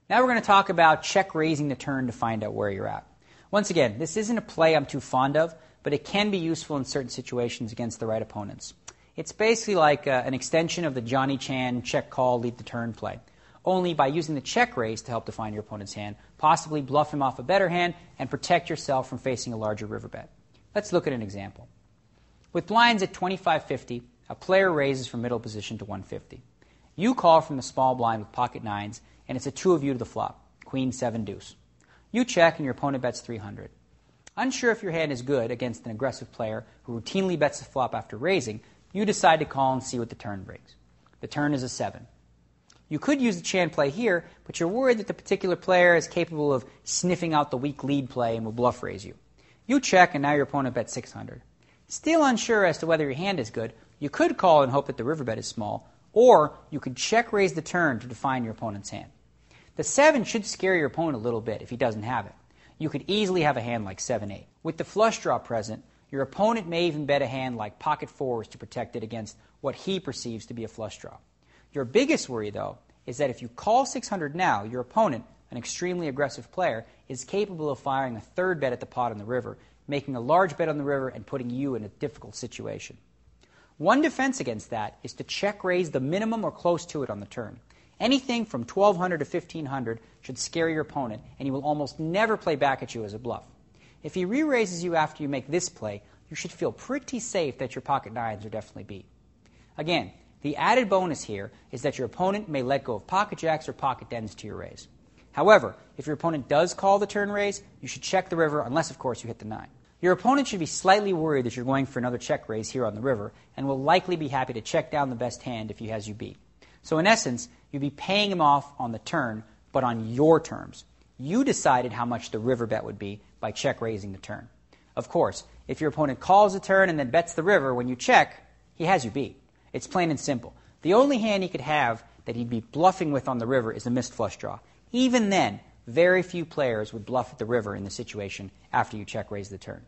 Now we're going to talk about check raising the turn to find out where you're at. Once again, this isn't a play I'm too fond of, but it can be useful in certain situations against the right opponents. It's basically like an extension of the Johnny Chan check call lead the turn play, only by using the check raise to help define your opponent's hand, possibly bluff him off a better hand, and protect yourself from facing a larger river bet. Let's look at an example. With blinds at 25-50, a player raises from middle position to 150. You call from the small blind with pocket nines, and it's a two of you to the flop, queen, seven, deuce. You check, and your opponent bets 300. Unsure if your hand is good against an aggressive player who routinely bets the flop after raising, you decide to call and see what the turn brings. The turn is a 7. You could use the Chan play here, but you're worried that the particular player is capable of sniffing out the weak lead play and will bluff raise you. You check, and now your opponent bets 600. Still unsure as to whether your hand is good, you could call and hope that the river bet is small, or you could check raise the turn to define your opponent's hand. The 7 should scare your opponent a little bit if he doesn't have it. You could easily have a hand like 7-8. With the flush draw present, your opponent may even bet a hand like pocket fours to protect it against what he perceives to be a flush draw. Your biggest worry, though, is that if you call 600 now, your opponent, an extremely aggressive player, is capable of firing a third bet at the pot on the river, making a large bet on the river and putting you in a difficult situation. One defense against that is to check raise the minimum or close to it on the turn. Anything from 1200 to 1500 should scare your opponent, and he will almost never play back at you as a bluff. If he re-raises you after you make this play, you should feel pretty safe that your pocket nines are definitely beat. Again, the added bonus here is that your opponent may let go of pocket jacks or pocket tens to your raise. However, if your opponent does call the turn raise, you should check the river unless, of course, you hit the 9. Your opponent should be slightly worried that you're going for another check raise here on the river and will likely be happy to check down the best hand if he has you beat. So in essence, you'd be paying him off on the turn, but on your terms. You decided how much the river bet would be by check raising the turn. Of course, if your opponent calls the turn and then bets the river when you check, he has you beat. It's plain and simple. The only hand he could have that he'd be bluffing with on the river is a missed flush draw. Even then, very few players would bluff at the river in the situation after you check raise the turn.